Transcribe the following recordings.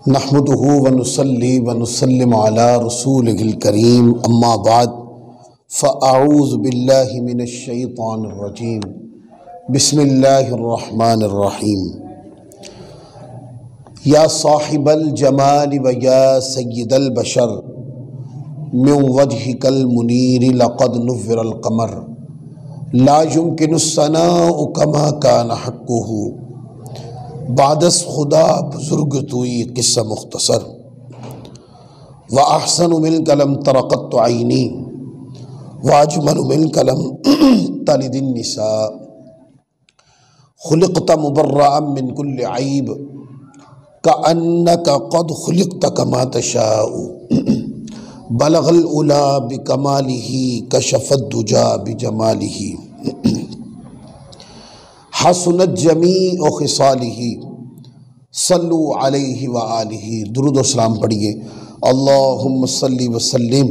नहमदुहु व नुसल्ली व नुसल्लिम अला रसूलिहिल करीम अम्मा बाद फ़अऊज़ु बिल्लाहि मिनश शैतानिर रजीम बिस्मिल्लाहिर रहमानिर रहीम। या साहिबल जमाल व या सय्यिदल बशर मिन वजहिकल मुनीर लक़द नुव्विरल क़मर ला युमकिनुस सनाउ कमा कान हक़्क़ुहु बादस खुदा बुजुर्ग तुई किस्सा मुख्तसर व अहसनु मिन कलम तरक़त आईनी व अजमल मिन कलम तलिदिन निसा खुलिक़त मुबर्रअन मिन कुल्लि ऐब कअन्नका क़द खुलिक़त कमा तशाउ बलगल उला बिकमालिही कशफ़द दुजा बिजमालिही हसनत जमीअ खिसालिही सल्लु अलैहि व आलिही। दुरूद और सलाम पढ़िए। अल्लाहुम्मा सल्लि व सल्लिम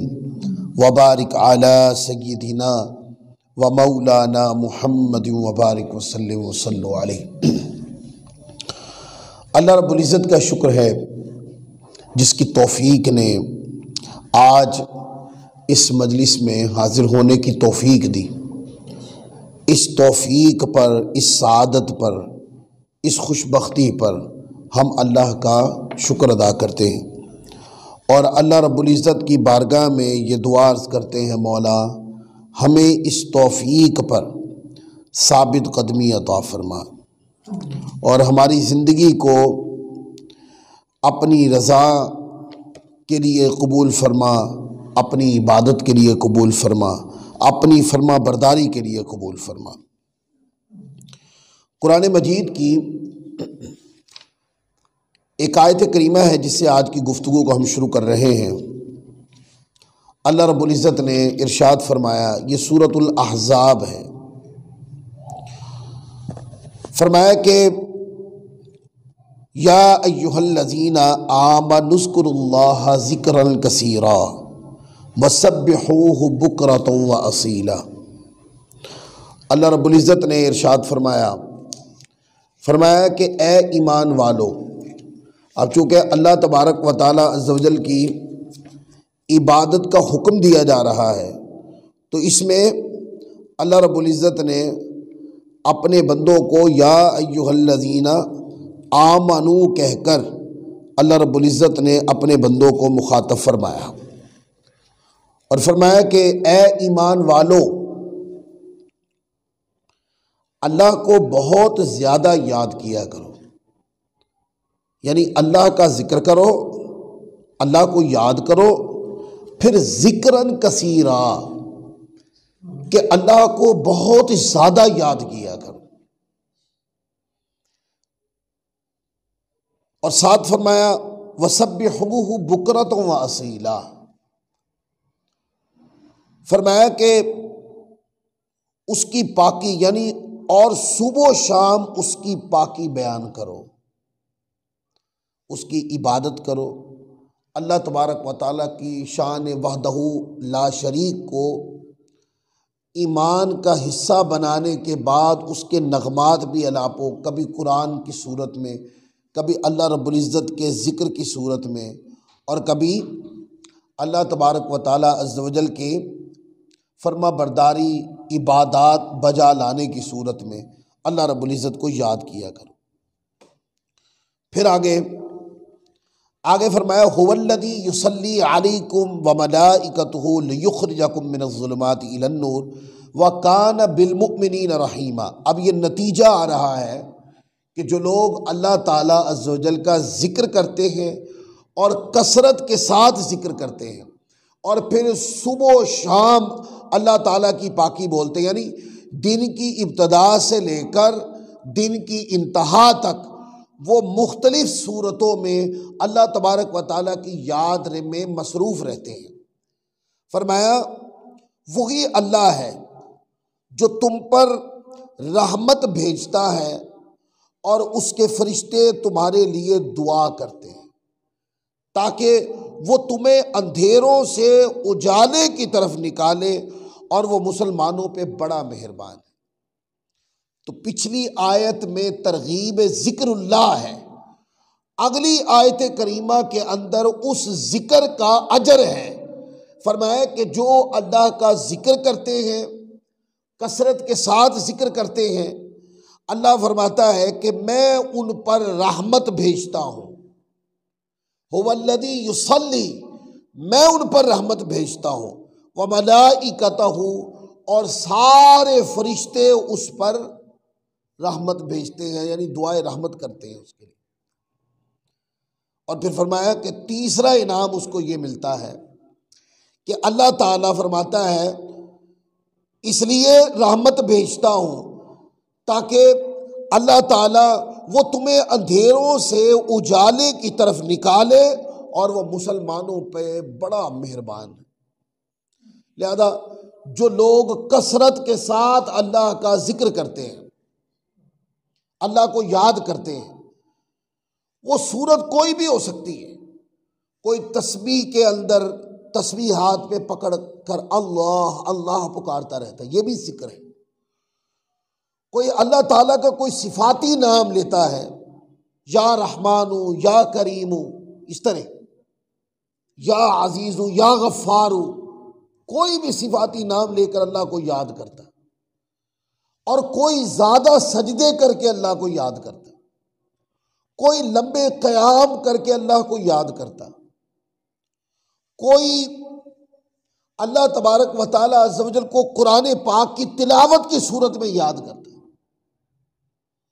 व बारिक अला सय्यिदिना व मौलाना मुहम्मद व बारिक व सल्लिम व सल्लु अलैहि। अल्लाह रब्बुल इज़्ज़त का शुक्र है जिसकी तौफ़ीक ने आज इस मजलिस में हाज़िर होने की तौफ़ीक दी। इस तौफ़ीक पर, इस सआदत पर, इस खुशबख्ती पर हम अल्लाह का शुक्र अदा करते हैं और अल्लाह रब्बुल इज़्ज़त की बारगाह में ये दुआ अर्ज़ करते हैं, मौला हमें इस तौफ़ीक पर साबित कदमी अता फरमा और हमारी ज़िंदगी को अपनी रज़ा के लिए कबूल फरमा, अपनी इबादत के लिए कबूल फरमा, अपनी फरमा बरदारी के लिए कबूल फरमा। कुरान मजीद की एक आयत करीमा है जिससे आज की गुफ्तगू को हम शुरू कर रहे हैं। अल्लाह रब्बुल इज़्ज़त ने इरशाद फरमाया, ये सूरतुल अहज़ाब है। फरमाया कि या अय्युहल्लज़ीना आमनुज़्कुरुल्लाह ज़िक्रन कसीरा वसब्बिहूहु बुक्रतन व असीला। अल्लाह रब्बुल इज़्ज़त ने इरशाद फरमाया कि ए ईमान वालो। अब चूँकि अल्लाह तबारक व तआला अज़्ज़ व जल की इबादत का हुक्म दिया जा रहा है तो इसमें अल्लाह रब्बुल इज़्ज़त ने अपने बंदों को या अय्युहल्लज़ीना आमनू कहकर अल्लाह रब्बुल इज़्ज़त ने अपने बंदों को मुखातब फरमाया और फरमाया कि ए ईमान वालो, अल्लाह को बहुत ज़्यादा याद किया करो। यानी अल्लाह का ज़िक्र करो, अल्लाह को याद करो, फिर ज़िक्रन कसीरा कि अल्लाह को बहुत ज़्यादा याद किया करो। और साथ फरमाया वसब्बिहूहु बुक्रतन व असीला। फरमाया कि उसकी पाकी यानी और सुबह शाम उसकी पाकी बयान करो, उसकी इबादत करो। अल्लाह तबारक व तआला की शान वहदहू ला शरीक को ईमान का हिस्सा बनाने के बाद उसके नगमात भी अलापो, कभी कुरान की सूरत में, कभी अल्लाह रब्बुल इज़्ज़त के ज़िक्र की सूरत में और कभी अल्लाह तबारक व तआला अज़्ज़ व जल के फरमा बरदारी इबादात बजा लाने की सूरत में अल्लाह रब्बुल इज़्ज़त को याद किया करो। फिर आगे फरमाया हुवल्लज़ी युसल्ली अलैकुम व मलाइकतुहु लियुखरिजकुम मिनज़्ज़ुलुमाति इलन्नूर व कान बिलमुमिनीना रहीमा। अब ये नतीजा आ रहा है कि जो लोग अल्लाह ताला अज़्ज़ व जल का ज़िक्र करते हैं और कसरत के साथ ज़िक्र करते हैं और फिर सुबह शाम अल्लाह ताला की पाकी बोलते हैं, यानी दिन की इब्तदा से लेकर दिन की इंतहा तक वो मुख्तलिफ सूरतों में अल्लाह तबारक व तआला की याद में मसरूफ़ रहते हैं। फरमाया वही अल्लाह है जो तुम पर रहमत भेजता है और उसके फरिश्ते तुम्हारे लिए दुआ करते हैं ताकि वो तुम्हें अंधेरों से उजाले की तरफ निकाले और वो मुसलमानों पे बड़ा मेहरबान है। तो पिछली आयत में तरगीब ज़िक्रुल्लाह है अगली आयत करीमा के अंदर उस जिक्र का अजर है। फरमाया कि जो अल्लाह का जिक्र करते हैं, कसरत के साथ जिक्र करते हैं, अल्लाह फरमाता है कि मैं उन पर रहमत भेजता हूँ। हुवल्लज़ी युसल्ली, मैं उन पर रहमत भेजता हूँ। व मलाइकतहू, और सारे फरिश्ते उस पर रहमत भेजते हैं, यानी दुआए रहमत करते हैं उसके लिए। और फिर फरमाया कि तीसरा इनाम उसको ये मिलता है कि अल्लाह ताला फरमाता है इसलिए रहमत भेजता हूँ ताकि अल्लाह ताला वो तुम्हें अंधेरों से उजाले की तरफ निकाले, और वो मुसलमानों पे बड़ा मेहरबान है। लिहाजा जो लोग कसरत के साथ अल्लाह का जिक्र करते हैं, अल्लाह को याद करते हैं, वो सूरत कोई भी हो सकती है। कोई तस्बीह के अंदर तस्बीह हाथ में पकड़ कर अल्लाह अल्लाह पुकारता रहता है, ये भी जिक्र है। कोई अल्लाह ताला का कोई सिफाती नाम लेता है, या रहमानु या करीमु, इस तरह, या अजीजु या गफ्फारू, कोई भी सिफाती नाम लेकर अल्लाह को याद करता है। और कोई ज्यादा सजदे करके अल्लाह को याद करता, कोई लंबे क़याम करके अल्लाह को याद करता, कोई अल्लाह तबारक व तआला अज़्ज़ व जल को कुरान पाक की तिलावत की सूरत में याद करता।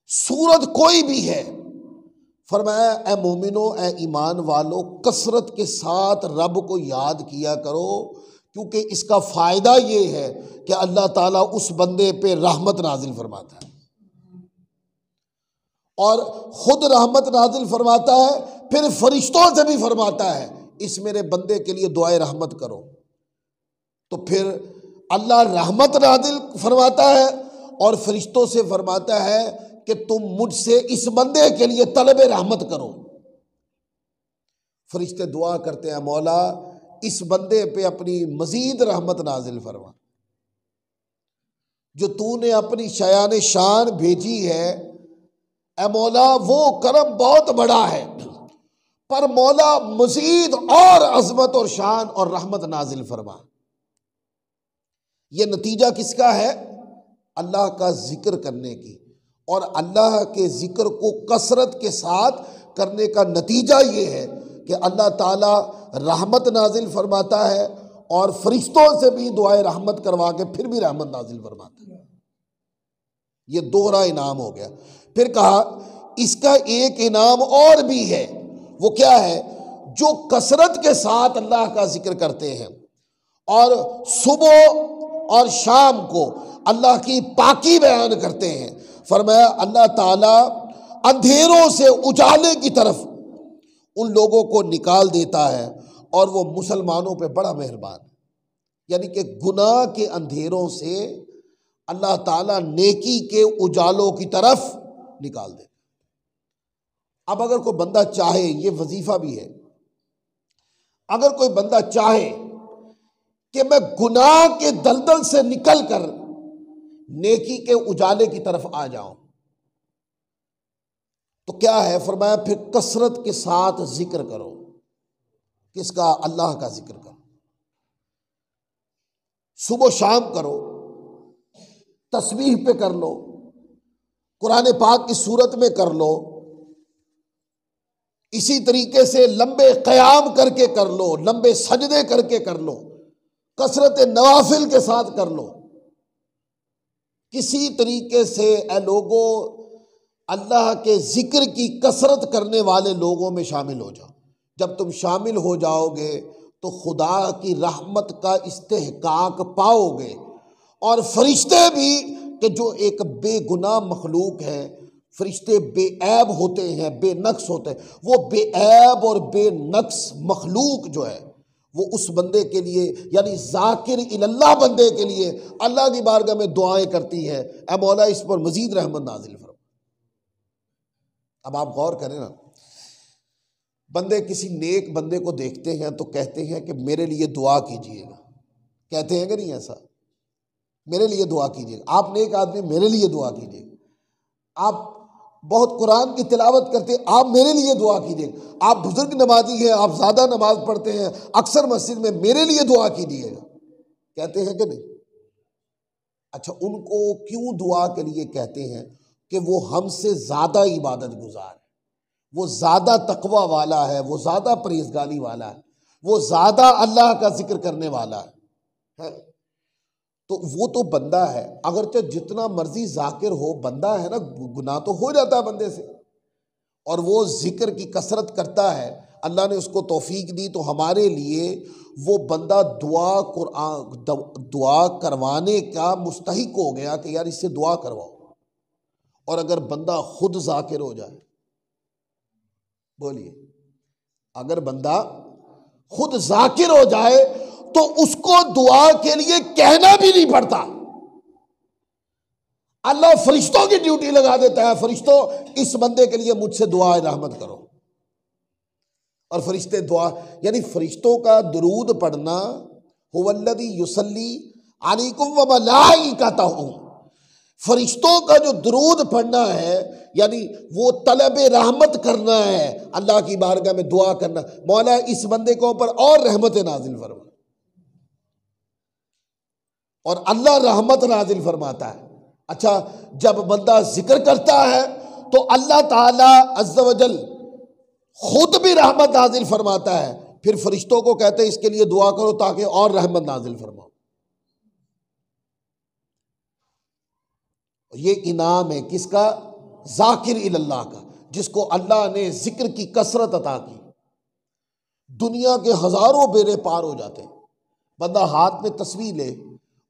सूरत कोई भी है, फरमाया ए मोमिनो, ए ईमान वालो, कसरत के साथ रब को याद किया करो, क्योंकि इसका फ़ायदा ये है कि अल्लाह ताला उस बंदे पे रहमत नाजिल फरमाता है, और खुद रहमत नाजिल फरमाता है, फिर फरिश्तों से भी फरमाता है इस मेरे बंदे के लिए दुआए रहमत करो। तो फिर अल्लाह रहमत नाजिल फरमाता है और फरिश्तों से फरमाता है कि तुम मुझसे इस बंदे के लिए तलब रहमत करो। फरिश्ते दुआ करते हैं, मौला इस बंदे पे अपनी मजीद रहमत नाजिल फरमा, जो तूने अपनी शयान शान भेजी है, ए मौला वो करम बहुत बड़ा है, पर मौला मजीद और अजमत और शान और रहमत नाजिल फरमा। ये नतीजा किसका है? अल्लाह का जिक्र करने की, और अल्लाह के जिक्र को कसरत के साथ करने का नतीजा ये है कि अल्लाह ताला रहमत नाजिल फरमाता है, और फरिश्तों से भी दुआए रहमत करवा के फिर भी रहमत नाजिल फरमाता है। ये दोहरा इनाम हो गया। फिर कहा इसका एक इनाम और भी है, वो क्या है? जो कसरत के साथ अल्लाह का जिक्र करते हैं और सुबह और शाम को अल्लाह की पाकी बयान करते हैं, फरमाया अल्लाह ताला अंधेरों से उजाले की तरफ उन लोगों को निकाल देता है, और वो मुसलमानों पे बड़ा मेहरबान है। यानी कि गुनाह के अंधेरों से अल्लाह ताला नेकी के उजालों की तरफ निकाल दे। अब अगर कोई बंदा चाहे, ये वजीफा भी है, अगर कोई बंदा चाहे कि मैं गुनाह के दलदल से निकल कर नेकी के उजाले की तरफ आ जाऊं, तो क्या है? फरमाया फिर कसरत के साथ जिक्र करो। किसका? अल्लाह का जिक्र करो, सुबह शाम करो, तस्बीह पे कर लो, कुरान पाक की सूरत में कर लो, इसी तरीके से लंबे क़याम करके कर लो, लंबे सजदे करके कर लो, कसरत नवाफिल के साथ कर लो। किसी तरीके से ए लोगों अल्लाह के जिक्र की कसरत करने वाले लोगों में शामिल हो जाओ। जब तुम शामिल हो जाओगे तो खुदा की रहमत का इस्तेहकाक पाओगे, और फरिश्ते भी कि जो एक बेगुनाह मखलूक है, फरिश्ते बेऐब होते हैं, बेनक्स होते हैं, वो बेऐब और बेनक्स मखलूक जो है वो उस बंदे के लिए, यानी जाकिर इल्लाह बंदे के लिए अल्लाह की बारगाह में दुआएं करती है, ऐ मौला इस पर मजीद रहमत नाजिल फरमा। अब आप गौर करें ना, बंदे किसी नेक बंदे को देखते हैं तो कहते हैं कि मेरे लिए दुआ कीजिएगा, कहते हैं कि नहीं ऐसा? मेरे लिए दुआ कीजिएगा, आप नेक आदमी मेरे लिए दुआ कीजिएगा। आप बहुत कुरान की तिलावत करते, आप मेरे लिए दुआ कीजिए, आप बुजुर्ग नमाजी हैं, आप ज़्यादा नमाज पढ़ते हैं अक्सर मस्जिद में, मेरे लिए दुआ कीजिएगा, कहते हैं कि नहीं? अच्छा, उनको क्यों दुआ के लिए कहते हैं? कि वो हमसे ज़्यादा इबादत गुजार है, वो ज़्यादा तकवा वाला है, वो ज़्यादा परहेज़गारी वाला है, वो ज़्यादा अल्लाह का जिक्र करने वाला है? तो वो तो बंदा है, अगरचे जितना मर्जी जाकिर हो, बंदा है ना, गुनाह तो हो जाता है बंदे से, और वो जिक्र की कसरत करता है, अल्लाह ने उसको तौफीक दी, तो हमारे लिए वो बंदा दुआ करवाने का मुस्तहिक हो गया कि यार इससे दुआ करवाओ। और अगर बंदा खुद जाकिर हो जाए, बोलिए, अगर बंदा खुद जाकिर हो जाए तो उसको दुआ के लिए कहना भी नहीं पड़ता, अल्लाह फरिश्तों की ड्यूटी लगा देता है, फरिश्तों इस बंदे के लिए मुझसे दुआ रहमत करो, और फरिश्ते दुआ, यानी फरिश्तों का दुरूद पढ़ना, हुवल्लज़ी युसल्ली अलैकुम व मलाइकतहू, फरिश्तों का जो दुरूद पढ़ना है, यानी वो तलब रहमत करना है, अल्लाह की बारगाह में दुआ करना, मौला इस बंदे के ऊपर और रहमत नाजिल फरमा, और अल्लाह रहमत नाजिल फरमाता है। अच्छा, जब बंदा जिक्र करता है तो अल्लाह ताला अज़्ज़ व जल खुद भी रहमत नाजिल फरमाता है, फिर फरिश्तों को कहते हैं इसके लिए दुआ करो ताकि और रहमत नाजिल फरमाओ। ये इनाम है किसका? जाकिर इल्लाह का, जिसको अल्लाह ने जिक्र की कसरत अता की, दुनिया के हजारों बेड़े पार हो जाते हैं। बंदा हाथ में तस्वीर ले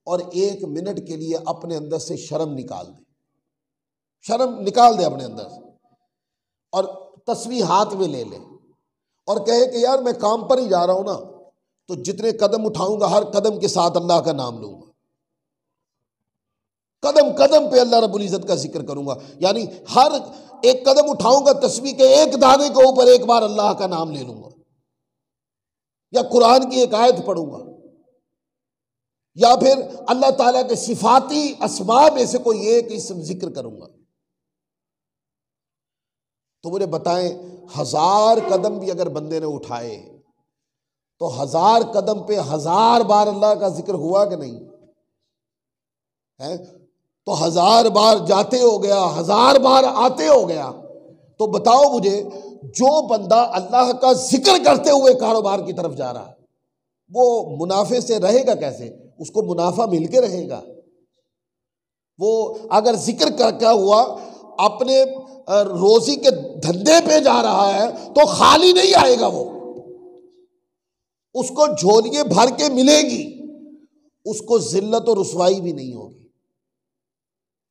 और 1 मिनट के लिए अपने अंदर से शर्म निकाल दे, शर्म निकाल दे अपने अंदर से, और तस्वीर हाथ में ले ले और कहे कि यार मैं काम पर ही जा रहा हूं ना, तो जितने कदम उठाऊंगा हर कदम के साथ अल्लाह का नाम लूंगा, कदम कदम पे अल्लाह रब्बुल इज्जत का जिक्र करूंगा, यानी हर एक कदम उठाऊंगा तस्वीर के एक दाने के ऊपर एक बार अल्लाह का नाम ले लूंगा, या कुरान की एक आयत पढ़ूंगा, या फिर अल्लाह ताला के सिफाती अस्मा में से कोई एक इसम जिक्र करूंगा। तो मुझे बताएं, 1000 कदम भी अगर बंदे ने उठाए तो 1000 कदम पे 1000 बार अल्लाह का जिक्र हुआ कि नहीं है? तो 1000 बार जाते हो गया, 1000 बार आते हो गया। तो बताओ मुझे, जो बंदा अल्लाह का जिक्र करते हुए कारोबार की तरफ जा रहा है, वो मुनाफे से रहेगा कैसे? उसको मुनाफा मिल के रहेगा। वो अगर जिक्र करके हुआ अपने रोजी के धंधे पे जा रहा है तो खाली नहीं आएगा, वो उसको झोलियां भर के मिलेगी, उसको जिल्लत और रुसवाई भी नहीं होगी।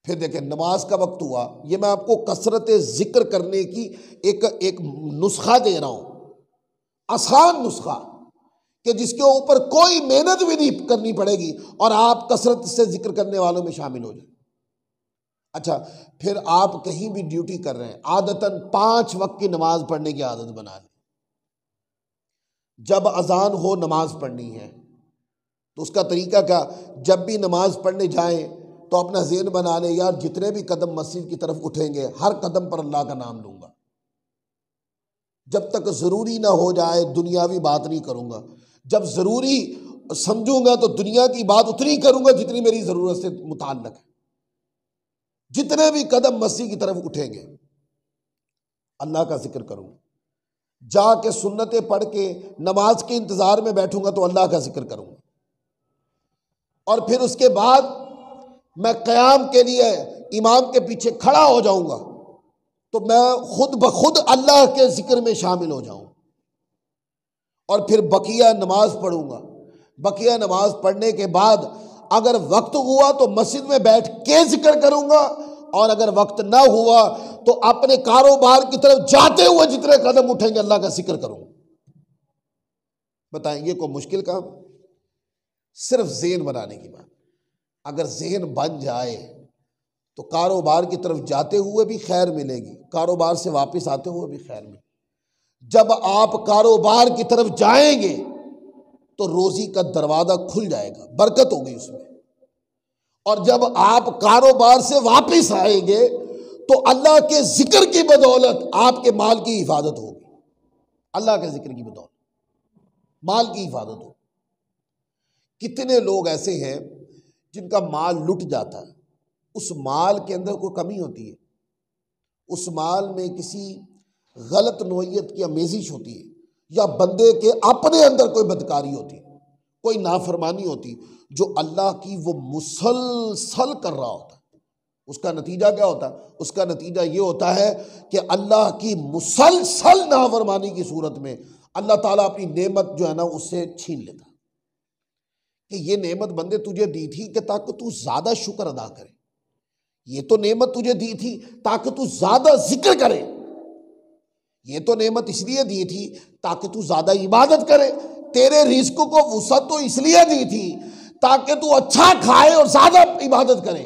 फिर देखें, नमाज का वक्त हुआ, ये मैं आपको कसरत जिक्र करने की एक नुस्खा दे रहा हूं, आसान नुस्खा कि जिसके ऊपर कोई मेहनत भी नहीं करनी पड़ेगी और आप कसरत से जिक्र करने वालों में शामिल हो जाए। अच्छा, फिर आप कहीं भी ड्यूटी कर रहे हैं, आदतन 5 वक्त की नमाज पढ़ने की आदत बना लें। जब अजान हो नमाज पढ़नी है, तो उसका तरीका क्या? जब भी नमाज पढ़ने जाएं तो अपना ज़हन बना लें, यार जितने भी कदम मस्जिद की तरफ उठेंगे हर कदम पर अल्लाह का नाम लूंगा, जब तक ज़रूरी ना हो जाए दुनियावी बात नहीं करूंगा, जब ज़रूरी समझूंगा तो दुनिया की बात उतनी करूंगा जितनी मेरी ज़रूरत से मुताल्लिक़ है। जितने भी कदम मस्जिद की तरफ उठेंगे अल्लाह का जिक्र करूंगा, जाके सुन्नतें पढ़ के नमाज के इंतज़ार में बैठूंगा तो अल्लाह का जिक्र करूंगा, और फिर उसके बाद मैं क़याम के लिए इमाम के पीछे खड़ा हो जाऊंगा तो मैं खुद ब खुद अल्लाह के जिक्र में शामिल हो जाऊं, और फिर बकिया नमाज पढ़ूंगा। बकिया नमाज पढ़ने के बाद अगर वक्त हुआ तो मस्जिद में बैठ के जिक्र करूंगा, और अगर वक्त ना हुआ तो अपने कारोबार की तरफ जाते हुए जितने कदम उठेंगे अल्लाह का जिक्र करूंगा। बताएंगे कोई मुश्किल काम? सिर्फ ज़हन बनाने की बात। अगर ज़हन बन जाए तो कारोबार की तरफ जाते हुए भी खैर मिलेगी, कारोबार से वापस आते हुए भी खैर मिलेगी। जब आप कारोबार की तरफ जाएंगे तो रोजी का दरवाज़ा खुल जाएगा, बरकत होगी उसमें, और जब आप कारोबार से वापस आएंगे तो अल्लाह के जिक्र की बदौलत आपके माल की हिफाजत होगी। अल्लाह के जिक्र की बदौलत माल की हिफाजत होगी। कितने लोग ऐसे हैं जिनका माल लुट जाता है, उस माल के अंदर कोई कमी होती है, उस माल में किसी गलत नौइयत की आमेजिश होती है, या बंदे के अपने अंदर कोई बदकारी होती है, कोई नाफरमानी होती, जो अल्लाह की वो मुसलसल कर रहा होता है। उसका नतीजा क्या होता है? उसका नतीजा ये होता है कि अल्लाह की मुसलसल नाफरमानी की सूरत में अल्लाह ताला अपनी नेमत जो है ना उससे छीन लेता कि ये नेमत बंदे तुझे दी थी कि ताकि तू ज्यादा शुक्र अदा करे, ये तो नेमत तुझे दी थी ताकि तू ज्यादा जिक्र करे, ये तो नेमत इसलिए दी थी ताकि तू ज्यादा इबादत करे, तेरे रिस्क को वुसअत तो इसलिए दी थी ताकि तू अच्छा खाए और ज्यादा इबादत करे।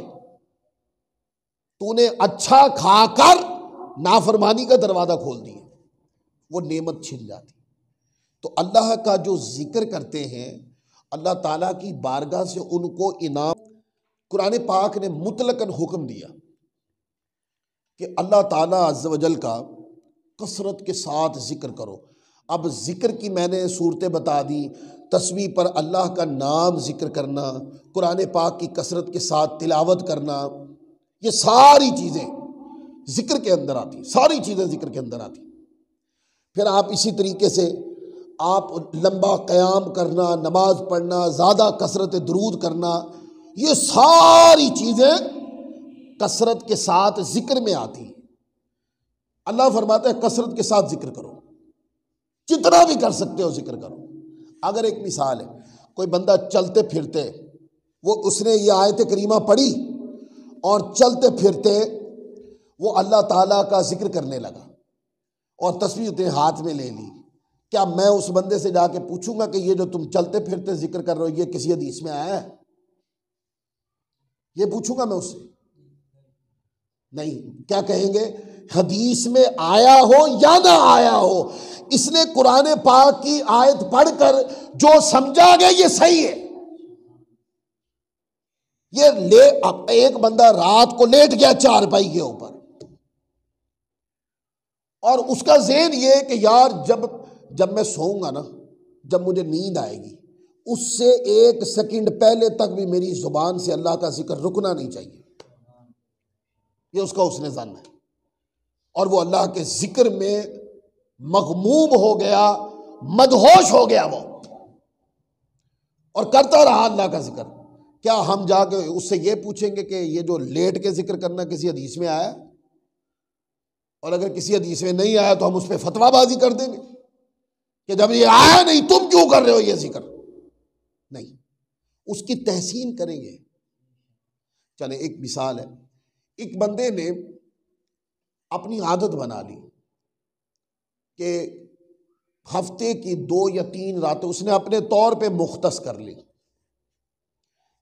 तूने अच्छा खाकर नाफरमानी का दरवाजा खोल दिया, वो नेमत छिन जाती। तो अल्लाह का जो जिक्र करते हैं, अल्लाह ताला की बारगाह से उनको इनाम, कुरान पाक ने मुतलकन हुक्म दिया कि अल्लाह ताला अज़्ज़ व जल का कसरत के साथ जिक्र करो। अब जिक्र की मैंने सूरतें बता दी, तस्बीह पर अल्लाह का नाम जिक्र करना, कुरान पाक की कसरत के साथ तिलावत करना, ये सारी चीज़ें जिक्र के अंदर आती, सारी चीज़ें जिक्र के अंदर आती। फिर आप इसी तरीके से आप लंबा क़याम करना, नमाज पढ़ना, ज़्यादा कसरत दुरूद करना, ये सारी चीज़ें कसरत के साथ जिक्र में आती। अल्लाह फरमाता है कसरत के साथ जिक्र करो, जितना भी कर सकते हो जिक्र करो। अगर एक मिसाल है, कोई बंदा चलते फिरते वो उसने ये आयत करीमा पढ़ी और चलते फिरते वो अल्लाह ताला का जिक्र करने लगा और तस्बीह उसने हाथ में ले ली, क्या मैं उस बंदे से जाके पूछूंगा कि ये जो तुम चलते फिरते जिक्र कर रहे हो ये किसी हदीस में आया है? ये पूछूंगा मैं उससे? नहीं। क्या कहेंगे? हदीस में आया हो या ना आया हो, इसने कुरान पाक की आयत पढ़कर जो समझा गया ये सही है। ये ले अब एक बंदा रात को लेट गया चारपाई के ऊपर और उसका ज़हन ये है कि यार जब मैं सोऊंगा ना, जब मुझे नींद आएगी, उससे एक सेकंड पहले तक भी मेरी जुबान से अल्लाह का जिक्र रुकना नहीं चाहिए। ये उसने जाना है और वो अल्लाह के जिक्र में मगमूम हो गया, मदहोश हो गया वो, और करता रहा अल्लाह का जिक्र। क्या हम जाके उससे ये पूछेंगे कि ये जो लेट के जिक्र करना किसी हदीस में आया? और अगर किसी हदीस में नहीं आया तो हम उस पर फतवाबाजी कर देंगे कि जब ये आया नहीं तुम क्यों कर रहे हो ये जिक्र? नहीं, उसकी तहसीन करेंगे। चले एक मिसाल है, एक बंदे ने अपनी आदत बना ली कि हफ्ते की 2 या 3 रातें उसने अपने तौर पे मुख्तस कर ली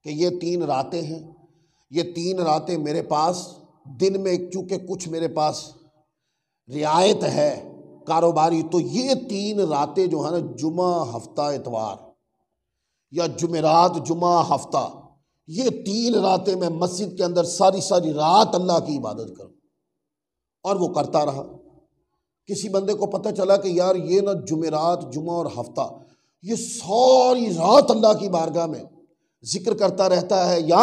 कि ये 3 रातें हैं, ये 3 रातें मेरे पास दिन में, चूंकि कुछ मेरे पास रियायत है कारोबारी, तो ये 3 रातें जो है ना, जुमा हफ्ता इतवार या जुमेरात जुमा हफ्ता, ये 3 रातें मैं मस्जिद के अंदर सारी सारी रात अल्लाह की इबादत करूं। और वो करता रहा। किसी बंदे को पता चला कि यार ये ना जुमेरात जुमा और हफ्ता ये सारी रात अल्लाह की बारगाह में जिक्र करता रहता है, या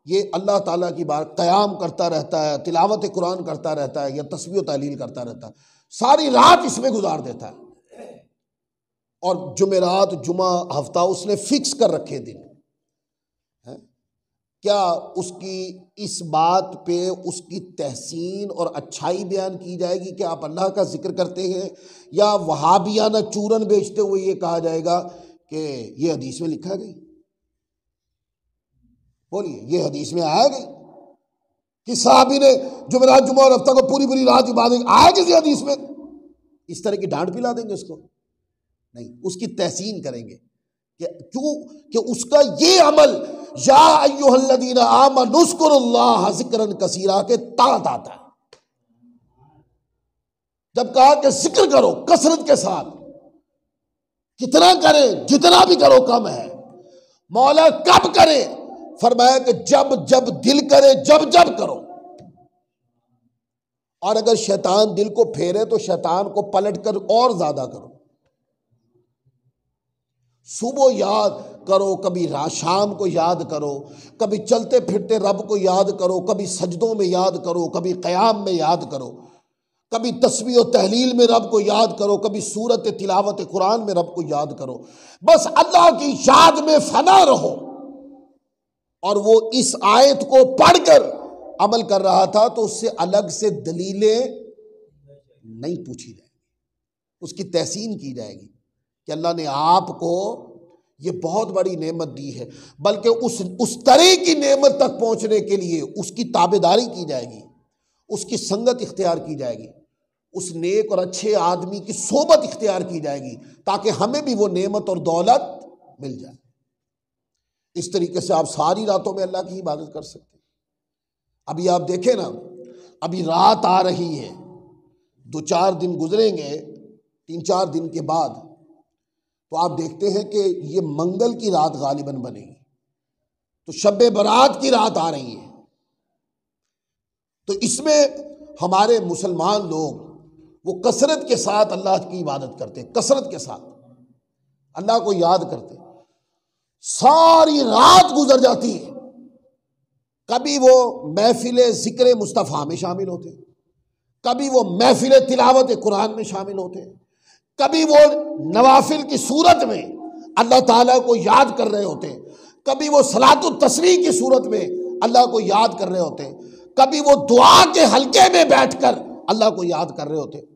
ये अल्लाह ताला की बार क़याम करता रहता है, तिलावत कुरान करता रहता है, या तस्बीह व तहलील करता रहता है, सारी रात इसमें गुजार देता है। और जुमेरात जुमा हफ्ता उसने फिक्स कर रखे दिन है। क्या उसकी इस बात पे उसकी तहसीन और अच्छाई बयान की जाएगी कि आप अल्लाह का जिक्र करते हैं, या वहाबियाना चूरन बेचते हुए ये कहा जाएगा कि ये हदीस में लिखा गई? बोलिए, ये हदीस में आया गई कि साहबी ने जुमेरात जुमा और हफ्ता को पूरी पूरी रात इबादत आया किसी हदीस में? इस तरह की डांट पिला देंगे उसको? नहीं, उसकी तहसीन करेंगे कि क्यों कि उसका ये अमल या अय्युहल्लज़ीना आमनू उज़्कुरुल्लाह ज़िक्रन कसीरा के तात आता है। जब कहा कि जिक्र करो कसरत के साथ, कितना करें? जितना भी करो कम है। मौला कब करे? फरमाया कि जब जब दिल करे, जब जब करो। और अगर शैतान दिल को फेरे तो शैतान को पलट कर और ज्यादा करो। सुबह याद करो, कभी शाम को याद करो, कभी चलते फिरते रब को याद करो, कभी सजदों में याद करो, कभी क़याम में याद करो, कभी तस्बीह और तहलील में रब को याद करो, कभी सूरत तिलावत कुरान में रब को याद करो। बस अल्लाह की याद में फना रहो। और वो इस आयत को पढ़कर अमल कर रहा था तो उससे अलग से दलीलें नहीं पूछी जाएगी, उसकी तहसीन की जाएगी कि अल्लाह ने आपको ये बहुत बड़ी नेमत दी है, बल्कि उस तरह की नेमत तक पहुंचने के लिए उसकी ताबेदारी की जाएगी, उसकी संगत इख्तियार की जाएगी, उस नेक और अच्छे आदमी की सोबत इख्तियार की जाएगी ताकि हमें भी वो नेमत और दौलत मिल जाए। इस तरीके से आप सारी रातों में अल्लाह की इबादत कर सकते हैं। अभी आप देखें ना, अभी रात आ रही है, 2-4 दिन गुजरेंगे, 3-4 दिन के बाद तो आप देखते हैं कि ये मंगल की रात गालिबन बनेगी, तो शब बरात की रात आ रही है। तो इसमें हमारे मुसलमान लोग वो कसरत के साथ अल्लाह की इबादत करते हैं, कसरत के साथ अल्लाह को याद करते हैं। सारी रात गुजर जाती है, कभी वो महफिल जिक्र मुस्तफ़ा में शामिल होते हैं, कभी वो महफिल तिलावत कुरान में शामिल होते हैं, कभी वो नवाफिल की सूरत में अल्लाह ताला को याद कर रहे होते हैं, कभी वो सलातुत तस्बीह की सूरत में अल्लाह को याद कर रहे होते हैं, कभी वो दुआ के हल्के में बैठकर अल्लाह को याद कर रहे होते हैं।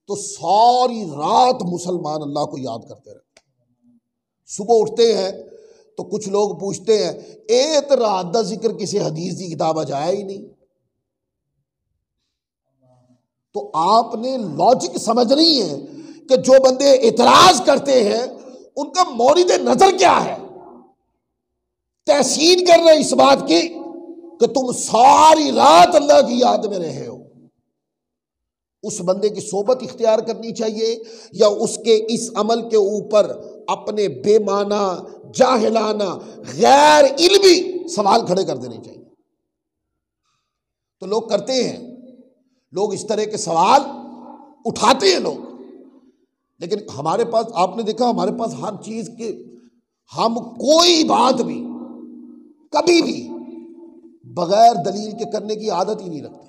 तो सारी रात मुसलमान अल्लाह को याद करते रहते। सुबह उठते हैं तो कुछ लोग पूछते हैं, एक रात का जिक्र किसी हदीस की किताब जाया ही नहीं। तो आपने लॉजिक समझनी है कि जो बंदे इतराज करते हैं उनका मौरिद नजर क्या है। तहसीन कर रहे इस बात की कि तुम सारी रात अल्लाह की याद में रहे हो, उस बंदे की सोबत इख्तियार करनी चाहिए या उसके इस अमल के ऊपर अपने बेमाना, जाहिलाना, गैर इल्मी सवाल खड़े कर देने चाहिए। तो लोग करते हैं, लोग इस तरह के सवाल उठाते हैं लोग, लेकिन हमारे पास आपने देखा, हमारे पास हर चीज के, हम कोई बात भी कभी भी बगैर दलील के करने की आदत ही नहीं रखते।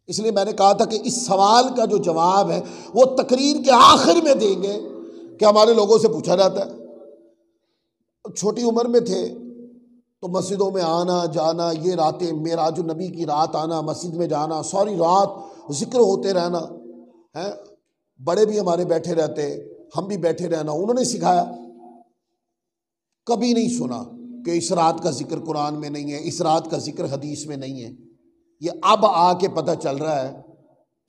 इसलिए मैंने कहा था कि इस सवाल का जो जवाब है वो तकरीर के आखिर में देंगे कि हमारे लोगों से पूछा जाता है, छोटी उम्र में थे तो मस्जिदों में आना जाना, ये रातें मेराज नबी की रात आना, मस्जिद में जाना, सारी रात जिक्र होते रहना है। बड़े भी हमारे बैठे रहते, हम भी बैठे रहना, उन्होंने सिखाया। कभी नहीं सुना कि इस रात का जिक्र कुरान में नहीं है, इस रात का जिक्र हदीस में नहीं है। ये अब आके पता चल रहा है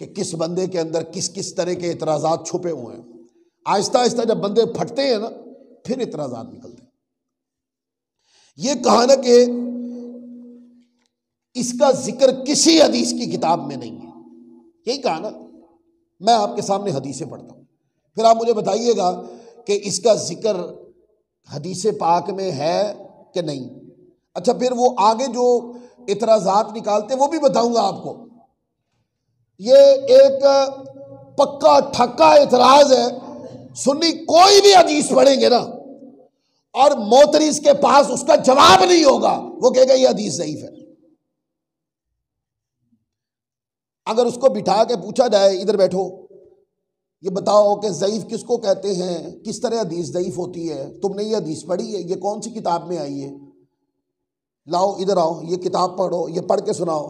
कि किस बंदे के अंदर किस किस तरह के इतराज़ात छुपे हुए हैं। आहिस्ता आहिस्ता जब बंदे फटते हैं ना, फिर इतराज़ात निकलते हैं। ये कहा ना कि इसका जिक्र किसी हदीस की किताब में नहीं है, यही कहा ना। मैं आपके सामने हदीसें पढ़ता हूँ, फिर आप मुझे बताइएगा कि इसका जिक्र हदीस पाक में है कि नहीं। अच्छा, फिर वो आगे जो इतराज़ात निकालते वो भी बताऊंगा आपको। ये एक पक्का ठक्का इतराज है। सुन्नी कोई भी हदीस पढ़ेंगे ना और मोतरिस के पास उसका जवाब नहीं होगा, वो कहेगा ये हदीस ज़ईफ है। अगर उसको बिठा के पूछा जाए, इधर बैठो, ये बताओ कि ज़ईफ किसको कहते हैं, किस तरह हदीस ज़ईफ होती है, तुमने ये हदीस पढ़ी है, ये कौन सी किताब में आई है, लाओ इधर आओ, ये किताब पढ़ो, ये पढ़ के सुनाओ।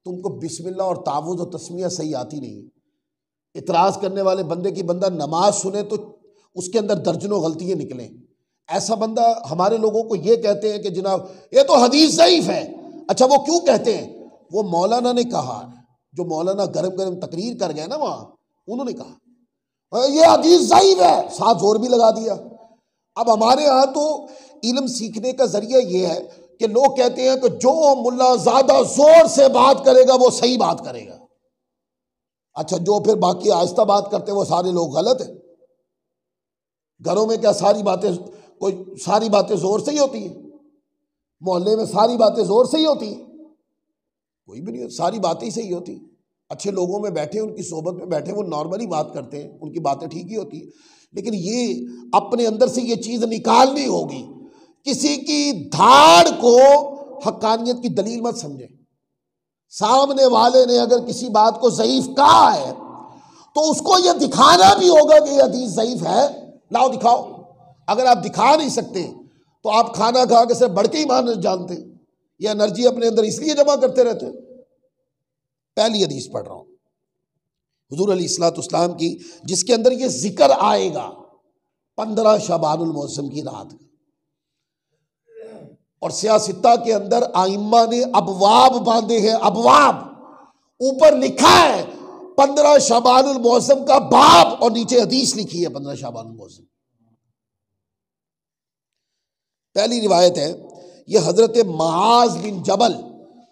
तुमको बिस्मिल्लाह और तावुज़ और तस्मिया सही आती नहीं। इतराज़ करने वाले बंदे की बंदा नमाज सुने तो उसके अंदर दर्जनों गलतियाँ निकलें। ऐसा बंदा हमारे लोगों को ये कहते हैं कि जनाब ये तो हदीस ज़ईफ है। अच्छा, वो क्यों कहते हैं? वो मौलाना ने कहा, जो मौलाना गरम गरम तकरीर कर गए ना वहाँ, उन्होंने कहा ये हदीस ज़ईफ है, साथ जोर भी लगा दिया। अब हमारे यहाँ तो इल्म सीखने का जरिया ये है कि लोग कहते हैं कि जो मुल्ला ज्यादा जोर से बात करेगा वो सही बात करेगा। अच्छा, जो फिर बाकी आहिस्ता बात करते हैं वो सारे लोग गलत है। घरों में क्या सारी बातें जोर से ही होती है? मोहल्ले में सारी बातें जोर से ही होती है? कोई भी नहीं, सारी बातें ही सही होती। अच्छे लोगों में बैठे, उनकी सोबत में बैठे, वो नॉर्मली बात करते हैं, उनकी बातें ठीक ही होती है। लेकिन ये अपने अंदर से ये चीज़ निकालनी होगी। किसी की धाड़ को हक्कानियत की दलील मत समझे। सामने वाले ने अगर किसी बात को ज़ईफ कहा है तो उसको ये दिखाना भी होगा कि ये हदीस ज़ईफ है। लाओ दिखाओ। अगर आप दिखा नहीं सकते तो आप खाना खा के सिर्फ बढ़ के ईमान जानते, ये एनर्जी अपने अंदर इसलिए जमा करते रहते। पहली हदीस पढ़ रहा हूं हुजूर अलैहिस्सलाम की, जिसके अंदर ये जिक्र आएगा 15 शबानुल मौसम की रात का। और सियासित्ता के अंदर आइम्मा ने अबवाब बांधे हैं, अबवाब। ऊपर लिखा है 15 शबानुल मौसम का बाब और नीचे हदीस लिखी है 15 शबानुल मौसम। पहली रिवायत है, यह हजरत मुआज बिन जबल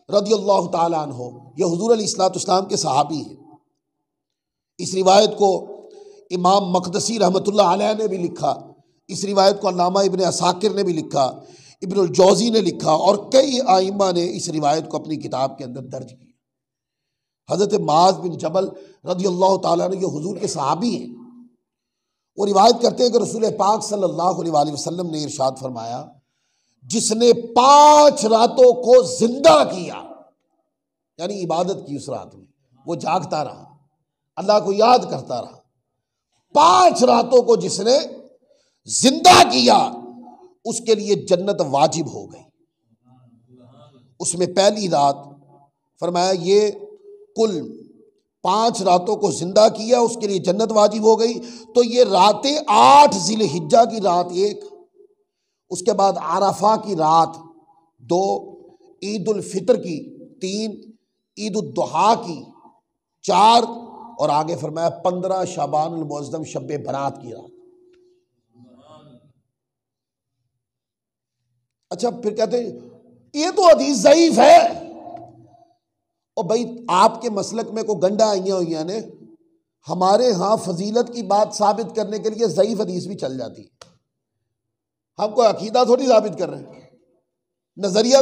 रदियल्लाहु ताला अन्हु, यह हुजूर अलैहिस्सलाम के सहाबी हैं। इस रिवायत को इमाम मक़दसी रहमतुल्लाह अलैह ने भी लिखा, इस रिवायत को अल्लामा इब्न असाकिर ने भी लिखा, इब्नुल जौज़ी ने लिखा और कई आइम्मा ने इस रिवायत को अपनी किताब के अंदर दर्ज किया। हज़रत मुआज़ बिन जबल रदियल्लाहु ताला अन्हु ये हुजूर के सहाबी हैं। वो रिवायत करते हैं कि रसूल पाक सल्लल्लाहु अलैहि वसल्लम ने इरशाद फरमाया, जिसने 5 रातों को जिंदा किया, यानी इबादत की उस रात में, वो जागता रहा, अल्लाह को याद करता रहा। 5 रातों को जिसने जिंदा किया उसके लिए जन्नत वाजिब हो गई। उसमें पहली रात फरमाया ये कुल 5 रातों को जिंदा किया, उसके लिए जन्नत वाजिब हो गई। तो ये रातें 8 ज़िलहिज्जा की रात 1, उसके बाद आरफा की रात 2, ईद उल फितर की 3, ईद उद दुहा की 4 और आगे फरमाया 15 शाबानुल मुअज़्ज़म शब्बे बरात की रात। अच्छा, फिर कहते हैं ये तो हदीस ज़ईफ है। और भाई आपके मसलक में कोई गंडा आइयाँ हुई ने, हमारे यहाँ फजीलत की बात साबित करने के लिए ज़ईफ हदीस भी चल जाती है। हम कोई अकीदा थोड़ी साबित कर रहे हैं,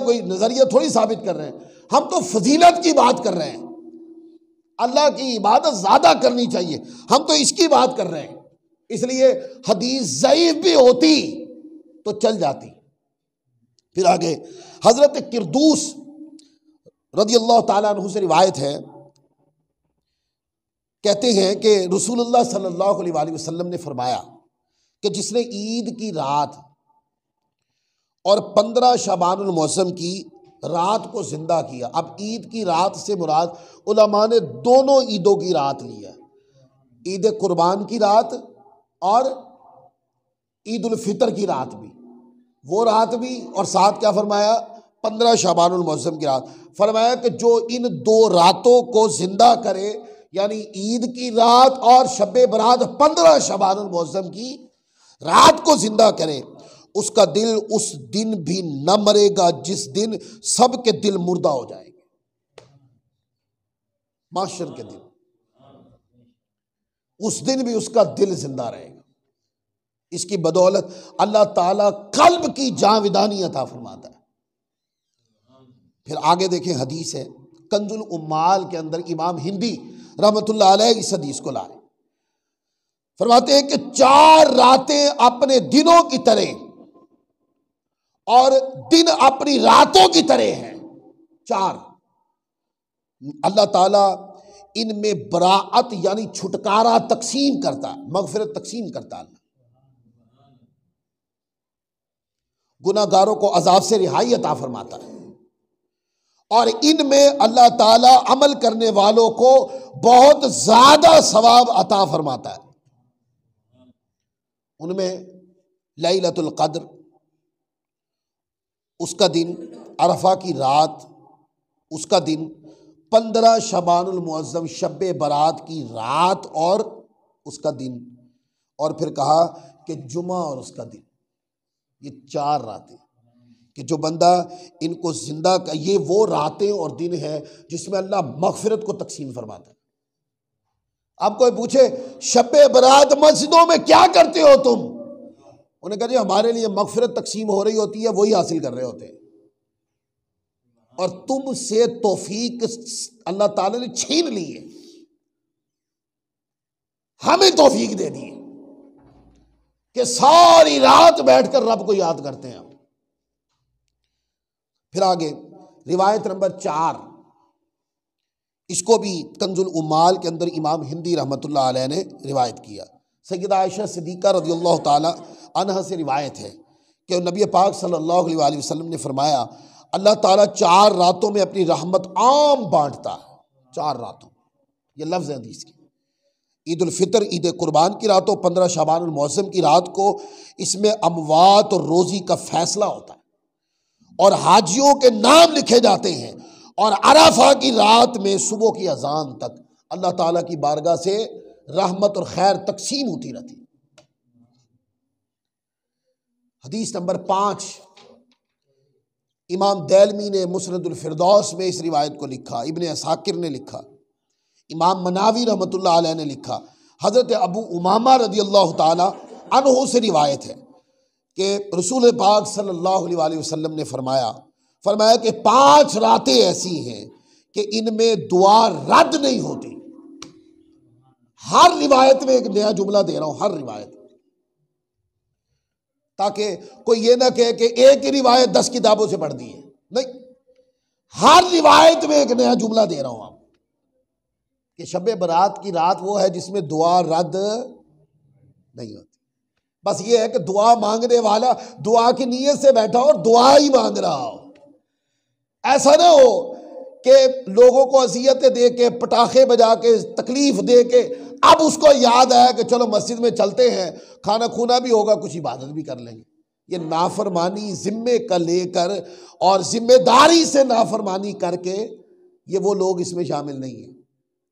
कोई नजरिया थोड़ी साबित कर रहे हैं, हम तो फजीलत की बात कर रहे हैं। अल्लाह की इबादत ज्यादा करनी चाहिए, हम तो इसकी बात कर रहे हैं। इसलिए हदीस ज़ईफ भी होती तो चल जाती। फिर आगे हजरत किरदूस रदियल्लाहु ताला अन्हु से रिवायत है, कहते हैं कि रसूलुल्लाह सल्लल्लाहु अलैहि वसल्लम ने फरमाया कि जिसने ईद की रात और 15 शबानुल मौसम की रात को जिंदा किया। अब ईद की रात से मुराद उलमा ने दोनों ईदों की रात लिया, ईद कुर्बान की रात और ईद उल फितर की रात भी, वो रात भी, और साथ क्या फरमाया 15 शबानुल मौसम की रात। फरमाया कि जो इन 2 रातों को जिंदा करे, यानी ईद की रात और शब्बे बरात 15 शबानुल मौसम की रात को जिंदा करे, उसका दिल उस दिन भी न मरेगा जिस दिन सब के दिल मुर्दा हो जाएंगे। माशर के दिन, उस दिन भी उसका दिल जिंदा रहेगा। इसकी बदौलत अल्लाह ताला कल्ब की जाविदानी अता फरमाता है। फिर आगे देखें, हदीस है कंजुल उम्माल के अंदर इमाम हिंदी रहमतुल्लाह अलैह इस हदीस को लाए, फरमाते हैं कि 4 रातें अपने दिनों की तरह और दिन अपनी रातों की तरह हैं। 4 अल्लाह ताला इनमें बराअत यानी छुटकारा तकसीम करता है, मगफिरत तकसीम करता है। गुनाहगारों को अजाब से रिहाई अता फरमाता है और इनमें अल्लाह ताला अमल करने वालों को बहुत ज्यादा सवाब अता फरमाता है। उनमें लैलतुल क़द्र उसका दिन, अरफा की रात उसका दिन, 15 शबानुल मुअज़्ज़म शब्बे बरात की रात और उसका दिन, और फिर कहा कि जुमा और उसका दिन। ये 4 रातें कि जो बंदा इनको जिंदा का, ये वो रातें और दिन है जिसमें अल्लाह मगफिरत को तकसीम फरमाता है। अब कोई पूछे शब्बे बरात मस्जिदों में क्या करते हो तुम? उन्हें कहा जी हमारे लिए मगफिरत तकसीम हो रही होती है, वही हासिल कर रहे होते हैं। और तुमसे तौफीक अल्लाह ताला ने छीन ली है, हमें तौफीक दे दी है कि सारी रात बैठकर रब को याद करते हैं। फिर आगे रिवायत नंबर 4, इसको भी कंजुल उम्माल के अंदर इमाम हिंदी रहमतुल्लाह अलैह ने रिवायत किया। सैयदा आयशा सिद्दीक़ा रज़ियल्लाहु ताला अन्हा से रिवायत है कि नबी पाक सल्लल्लाहु अलैहि वसल्लम ने फरमाया, अल्लाह ताला 4 रातों में अपनी रहमत आम बांटता है। 4 रातों, ये लफ्ज़ है हदीस की। ईद उल फितर, ईद कुर्बान की रातों, 15 शाबानुल मौसम की रात को, इसमें अमवात और रोज़ी का फैसला होता है और हाजियों के नाम लिखे जाते हैं, और अराफा की रात में सुबह की अजान तक अल्लाह ताला की बारगाह से रहमत और खैर तकसीम होती रहती। हदीस नंबर 5, इमाम दैलमी ने मुस्नदुल फिरदौस में इस रिवायत को लिखा, इब्ने असाकिर ने लिखा, इमाम मनावी रहमतुल्लाह अलैह ने लिखा। हज़रत अबू उमामा रज़ियल्लाहु ताला अन्हु से रिवायत है कि रसूल पाक सल्लल्लाहु अलैहि वसल्लम ने फरमाया कि 5 रातें ऐसी हैं कि इनमें दुआ रद्द नहीं होती। हर रिवायत में एक नया जुमला दे रहा हूं, हर रिवायत, ताकि कोई ये ना कहे कि एक ही रिवायत 10 किताबों से पढ़ दी है। नहीं, हर रिवायत में एक नया जुमला दे रहा हूं आप कि शब बरात की रात वो है जिसमें दुआ रद्द नहीं होती। बस ये है कि दुआ मांगने वाला दुआ की नीयत से बैठा हो और दुआ ही मांग रहा हो। ऐसा ना हो कि लोगों को अज़ियतें दे के, पटाखे बजा के, तकलीफ दे के, अब उसको याद आया कि चलो मस्जिद में चलते हैं, खाना खूना भी होगा, कुछ इबादत भी कर लेंगे। ये नाफरमानी जिम्मे का लेकर और जिम्मेदारी से नाफरमानी करके, ये वो लोग इसमें शामिल नहीं है।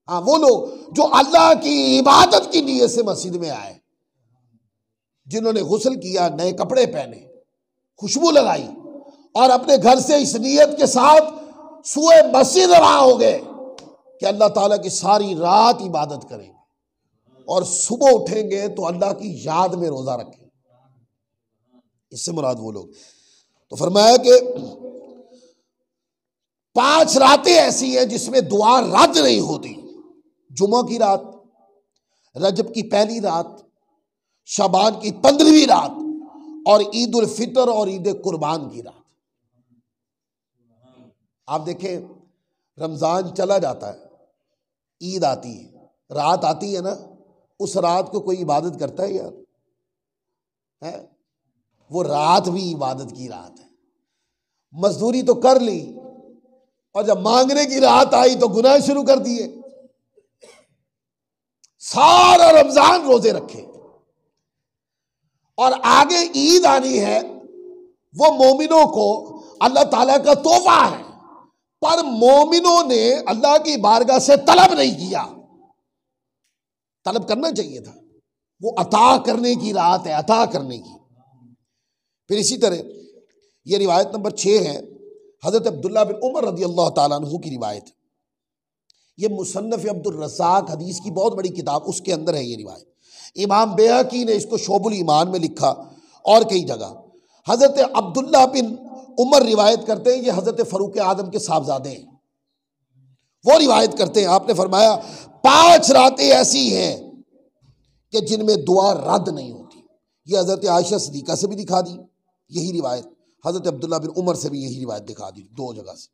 हाँ, वो लोग जो अल्लाह की इबादत की नीयत से मस्जिद में आए, जिन्होंने गुस्ल किया, नए कपड़े पहने, खुशबू लगाई और अपने घर से इस नीयत के साथ सुए मस्जिद रवाना हो गए कि अल्लाह ताला की सारी रात इबादत करेंगे और सुबह उठेंगे तो अल्लाह की याद में रोजा रखेंगे। इससे मुराद वो लोग। तो फरमाया कि 5 रातें ऐसी हैं जिसमें दुआ रद्द नहीं होती। जुमा की रात, रजब की पहली रात, शाबान की 15वीं रात और ईद उल फितर और ईद कुर्बान की रात। आप देखें, रमजान चला जाता है, ईद आती है, रात आती है ना, उस रात को कोई इबादत करता है यार? है? वो रात भी इबादत की रात है। मजदूरी तो कर ली और जब मांगने की रात आई तो गुनाह शुरू कर दिए। सारा रमजान रोजे रखे और आगे ईद आनी है, वो मोमिनों को अल्लाह ताला का तोहफा है, पर मोमिनों ने अल्लाह की बारगाह से तलब नहीं किया। तलब करना चाहिए था, वो अता करने की रात है, अता करने की। फिर इसी तरह ये रिवायत नंबर 6 है, हजरत अब्दुल्ला बिन उमर रज़ियल्लाहु ताला अन्हु की रिवायत। ये मुसन्नफ अब्दुल रज़्ज़ाक हदीस की बहुत बड़ी किताब, उसके अंदर है ये रिवायत। इमाम बैहक़ी ने इसको शोबुल ईमान में लिखा और कई जगह। हजरत अब्दुल्ला बिन उमर रिवायत करते हैं, ये हजरत फ़ारूक आदम के साहबजादे हैं, वो रिवायत करते हैं, आपने फरमाया 5 रातें ऐसी हैं कि जिनमें दुआ रद्द नहीं होती। ये हजरत आयशा सिद्दीक़ा से भी दिखा दी यही रिवायत, हजरत अब्दुल्ला बिन उमर से भी यही रिवायत दिखा दी, 2 जगह से।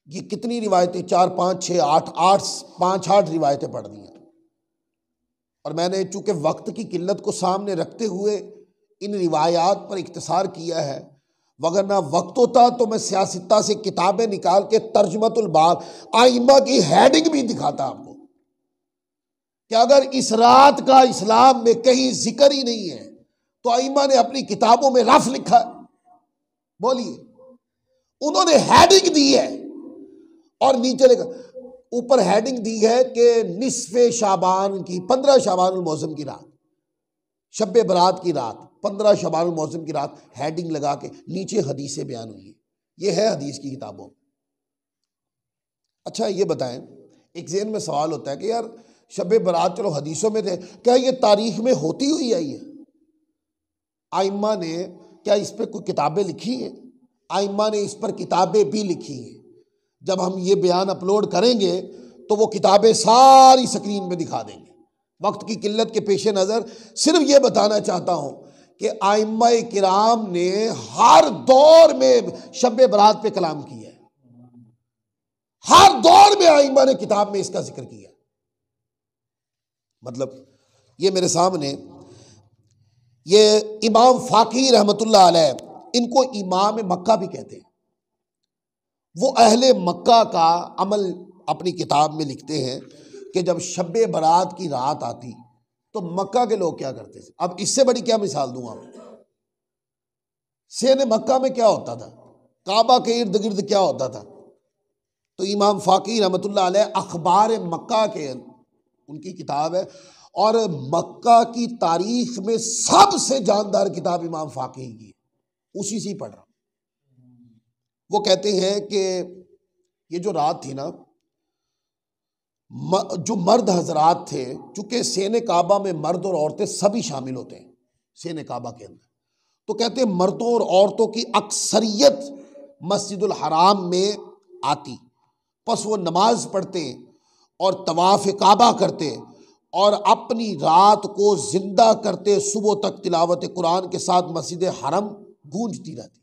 ये कितनी रिवायतें, 4, 5, 6, 8, 5-8 रिवायतें पढ़ दी हैं। और मैंने चूंकि वक्त की किल्लत को सामने रखते हुए इन रिवायात पर इख्तिसार किया है, वगरना वक्त होता तो मैं सियासता से किताबें निकाल के तर्जुमतुल बाब आइम्मा की हेडिंग भी दिखाता आपको कि अगर इस रात का इस्लाम में कहीं जिक्र ही नहीं है तो आइम्मा ने अपनी किताबों में रफ लिखा है। बोलिए, उन्होंने हेडिंग दी है और नीचे लिखा, ऊपर हेडिंग दी है कि निस्फे शाबान की, 15 शाबानुल मौसम की रात, शब्बे बरात की रात, 15 शाबानुल मौसम की रात, हेडिंग लगा के नीचे हदीसें बयान हुई है। ये है हदीस की किताबों। अच्छा ये बताएं, एक ज़हन में सवाल होता है कि यार शब्बे बरात चलो हदीसों में थे, क्या ये तारीख में होती हुई आई है? आइम्मा ने क्या इस पर कोई किताबें लिखी हैं? आइम्मा ने इस पर किताबें भी लिखी हैं। जब हम ये बयान अपलोड करेंगे तो वो किताबें सारी स्क्रीन पे दिखा देंगे। वक्त की किल्लत के पेश नज़र सिर्फ ये बताना चाहता हूँ कि आइम्मा किराम ने हर दौर में शब बरात पे कलाम किया है। हर दौर में आइम्मा ने किताब में इसका जिक्र किया। मतलब ये मेरे सामने ये इमाम फाकी रहमतुल्लाह अलैह, इनको इमाम मक्का भी कहते हैं। वो अहले मक्का का अमल अपनी किताब में लिखते हैं कि जब शब बरात की रात आती तो मक्का के लोग क्या करते थे। अब इससे बड़ी क्या मिसाल दूं आपको। सेने मक्का में क्या होता था, काबा के इर्द गिर्द क्या होता था। तो इमाम फाकी रहमतुल्लाह अलैह अखबार मक्का के उनकी किताब है, और मक्का की तारीख में सबसे जानदार किताब इमाम फाकी की, उसी से पढ़ रहा हूं। वो कहते हैं कि ये जो रात थी ना, जो मर्द हजरात थे, चूंकि सेने काबा में मर्द और औरतें सभी शामिल होते हैं सेने काबा के अंदर, तो कहते हैं मर्दों और औरतों की अक्सरियत मस्जिदुल हराम में आती। बस वो नमाज पढ़ते और तवाफ काबा करते और अपनी रात को जिंदा करते। सुबह तक तिलावत कुरान के साथ मस्जिद हरम गूंजती रहती।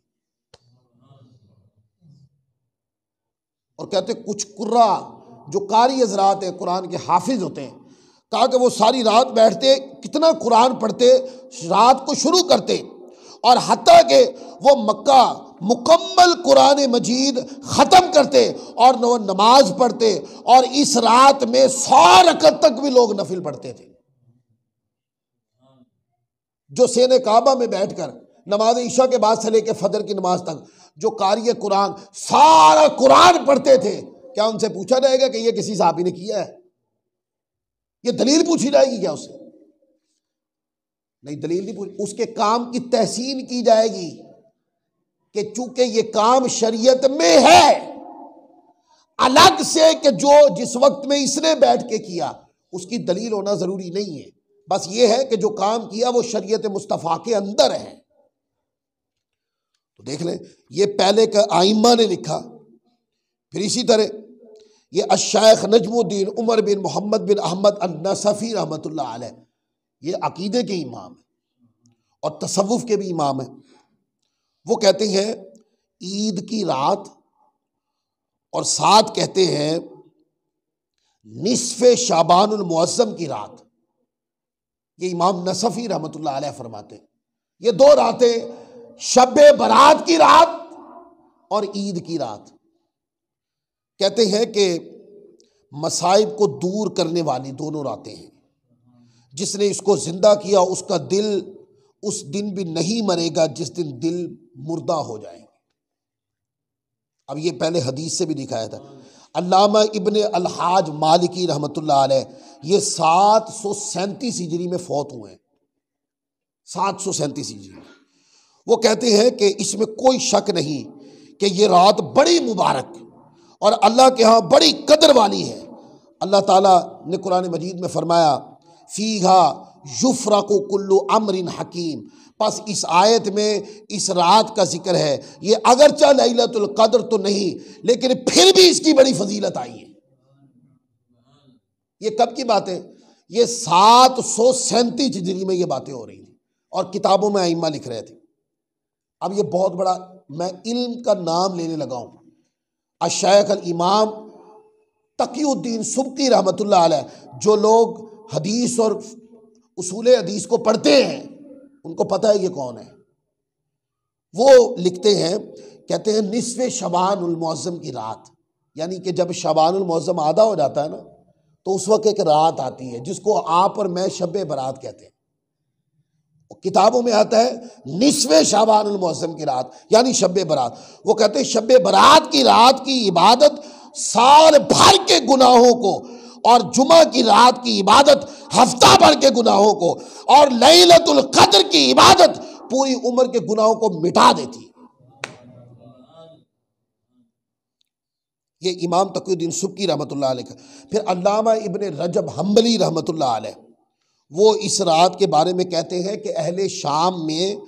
और कहते कुछ कुर्रा जो कारी हजरात है, कुरान के हाफिज होते हैं, कहा कि वो सारी रात बैठते, कितना कुरान पढ़ते, रात को शुरू करते, और हत्ता के वो मक्का मुकम्मल कुरान मजीद ख़त्म करते और वो नमाज पढ़ते। और इस रात में 100 रकत तक भी लोग नफिल पढ़ते थे। जो सेने काबा में बैठकर नमाज ईशा के बाद से लेकर फजर की नमाज तक जो कारी कुरान सारा कुरान पढ़ते थे, क्या उनसे पूछा जाएगा कि ये किसी साहबी ने किया है? ये दलील पूछी जाएगी क्या उससे? नहीं, दलील नहीं पूछी। उसके काम की तहसीन की जाएगी कि चूंकि ये काम शरीयत में है, अलग से कि जो जिस वक्त में इसने बैठ के किया उसकी दलील होना जरूरी नहीं है। बस ये है कि जो काम किया वो शरीयत मुस्तफ़ा के अंदर है। तो देख लें, ये पहले का आइम्मा ने लिखा। फिर इसी तरह ये अश-शेख नजमुद्दीन उमर बिन मोहम्मद बिन अहमद अन-नसफी रहमतुल्लाह अलैह, ये अकीदे के इमाम है और तसव्वुफ के भी इमाम है। वो कहते हैं ईद की रात, और साथ कहते हैं निस्फ़े शाबानुल मुअज़्ज़म की रात। ये इमाम नसफी रहमतुल्लाह अलैह फरमाते हैं ये दो रातें, शब बरात की रात और ईद की रात, कहते हैं कि मसाइब को दूर करने वाली दोनों रातें हैं। जिसने इसको जिंदा किया उसका दिल उस दिन भी नहीं मरेगा जिस दिन दिल मुर्दा हो जाएंगे। अब ये पहले हदीस से भी दिखाया था। अल्लामा इब्ने अल-हाज मालिकी रहमतुल्लाह अलैह ये 737 हिजरी में फौत हुए हैं। 737 हिजरी में। वो कहते हैं कि इसमें कोई शक नहीं कि ये रात बड़ी मुबारक और अल्लाह के यहाँ बड़ी कदर वाली है। अल्लाह ताला ने कुरान मजीद में फरमाया फीहा युफ्रकु कुल्लु अम्रिन हकीम। बस इस आयत में इस रात का जिक्र है। ये अगरचा लैलतुल कद्र तो नहीं, लेकिन फिर भी इसकी बड़ी फजीलत आई है। ये कब की बात है? ये 737 हिजरी में ये बातें हो रही थी और किताबों में आइम्मा लिख रहे थे। अब ये बहुत बड़ा, मैं इल्म का नाम लेने लगा हूँ। अश-शेख अल इमाम तकीउद्दीन सुब्की रहमतुल्लाह अलैह, जो लोग हदीस और उसूल हदीस को पढ़ते हैं उनको पता है ये कौन है। वो लिखते हैं, कहते हैं निस्फ़े शबानुल मुअज़्ज़म की रात, यानी कि जब शबानुल मुअज़्ज़म आधा हो जाता है ना, तो उस वक्त एक रात आती है जिसको आप और मैं शब बरात कहते हैं। किताबों में आता है निस्फ़े शाबानुल मुअज़्ज़म की रात, यानी शब बरात। वो कहते हैं शब बरात की रात की इबादत साल भर के गुनाहों को, और जुमा की रात की इबादत हफ्ता भर के गुनाहों को, और लैलतुल कद्र की इबादत पूरी उम्र के गुनाहों को मिटा देती। ये इमाम तकीउद्दीन सुब्की रहमतुल्लाह अलैह। फिर अल्लामा इब्ने रजब हम्बली रहमतुल्लाह अलैह वो इस रात के बारे में कहते हैं कि अहले शाम में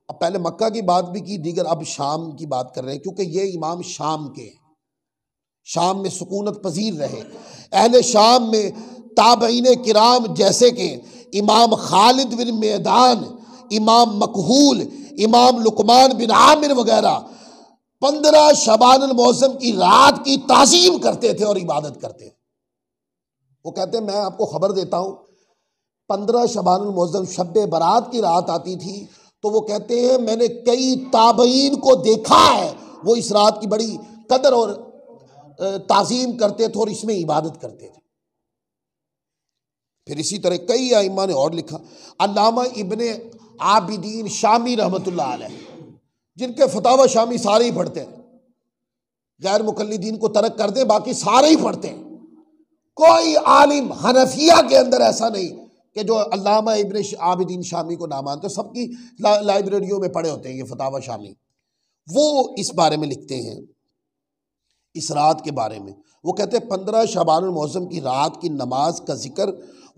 अब पहले मक्का की बात भी की, दीगर अब शाम की बात कर रहे हैं, क्योंकि ये इमाम शाम के हैं, शाम में सुकूनत पजीर रहे। अहले शाम में ताबईन किराम जैसे के इमाम खालिद बिन मैदान, इमाम मकहूल, इमाम लुकमान बिन आमिर वगैरह 15 शबानुल मौसम की रात की ताज़ीम करते थे और इबादत करते थे। वो कहते हैं, मैं आपको खबर देता हूँ, 15 शबानुल मौसम शब्बे बारात की रात आती थी, तो वो कहते हैं मैंने कई ताबईन को देखा है, वो इस रात की बड़ी कदर और ताज़ीम करते थे और इसमें इबादत करते थे। फिर इसी तरह कई आइम्मा ने और लिखा। अल्लामा इब्ने आबिदीन शामी रहमतुल्लाह अलैह, जिनके फतावा शामी सारे ही पढ़ते हैं, गैर मुकल्लिदीन को तर्क कर दे, बाकी सारे ही पढ़ते हैं। कोई आलिम हनफिया के अंदर ऐसा नहीं कि जो अल्लामा इब्ने आबिदीन शामी को ना मानते, सबकी लाइब्रेरियों में पढ़े होते हैं ये फतावा शामी। वो इस बारे में लिखते हैं, इस रात के बारे में। वो कहते हैं 15 शबानुल मौसम की रात की नमाज का जिक्र,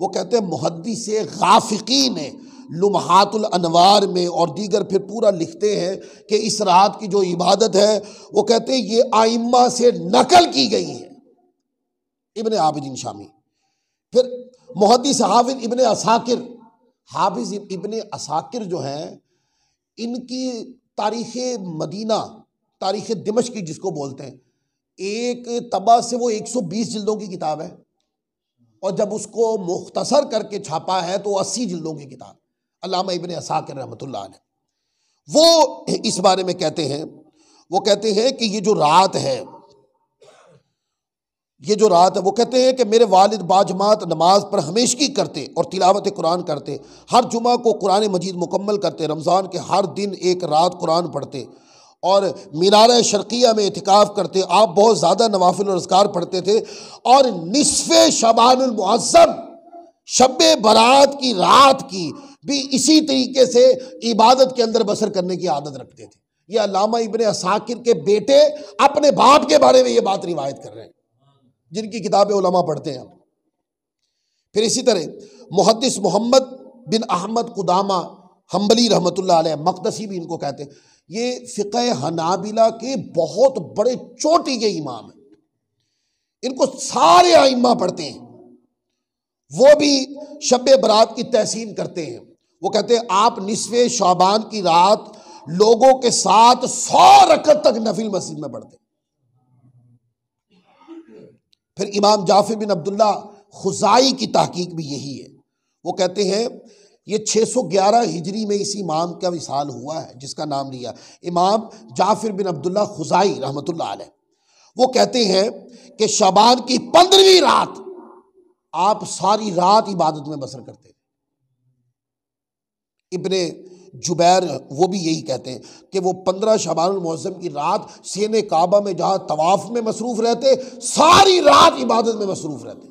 वो कहते हैं मुहद्दिस गाफिकी ने लुम्हातुल अनवार में और दीगर फिर पूरा लिखते हैं कि इस रात की जो इबादत है, वो कहते हैं ये आइम्मा से नकल की गई है, इब्ने आबिदीन शामी। फिर मुहद्दिस हाफिज इब्ने असाकिर, हाफिज इब्ने असाकिर जो हैं, इनकी तारीख़ मदीना, तारीख़ दिमश्क जिसको बोलते हैं, एक तबा से वो 120 जिल्दों की किताब है, और जब उसको मुख्तसर करके छापा है तो 80 जिल्दों की किताब। अल्लामा इब्ने असाकिर रहमतुल्लाह अलैह वो इस बारे में कहते हैं, वो कहते हैं कि ये जो रात है, वो कहते हैं कि मेरे वालिद बाजमात नमाज पर हमेशगी करते और तिलावत कुरान करते, हर जुमा को कुरान मजीद मुकम्मल करते, रमज़ान के हर दिन एक रात कुरान पढ़ते और मीनार शर्किया में इतिकाफ़ करते। आप बहुत ज़्यादा नवाफिल और अज़कार पढ़ते थे और निस्फ़े शबानुल मुअज़्ज़म, शब्बे बारात की रात की भी इसी तरीके से इबादत के अंदर बसर करने की आदत रखते थे। ये अल्लामा इब्ने असाकिर के बेटे अपने बाप के बारे में ये बात रिवायत कर रहे हैं, जिनकी किताबें उलमा पढ़ते हैं। फिर इसी तरह मुहद्दिस मोहम्मद बिन अहमद कुदामा हम्बली रहमतुल्लाह अलैह, मक़दसी भी इनको कहते हैं, ये फ़िक़ह हनाबिला के बहुत बड़े चोटी के इमाम हैं, इनको सारे आइम्मा पढ़ते हैं। वो भी शब्बे बरात की तहसीन करते हैं। वो कहते हैं आप निस्फ़े शाबान की रात लोगों के साथ 100 रकत तक नफिल मस्जिद में पढ़ते। फिर इमाम जाफिर बिन अब्दुल्ला खुजाई की तहकीक भी यही है। वो कहते हैं ये 611 हिजरी में इस इमाम का विसाल हुआ है, जिसका नाम लिया इमाम जाफिर बिन अब्दुल्ला खुजाई रहमतुल्लाह अलैह। वो कहते हैं कि शाबान की 15वीं रात आप सारी रात इबादत में बसर करते थे। इब्ने जुबैर वो भी यही कहते हैं कि वो 15 शबानुल मुअज़्ज़म की रात सीने काबा में जहाँ तवाफ़ में मसरूफ़ रहते, सारी रात इबादत में मसरूफ़ रहते।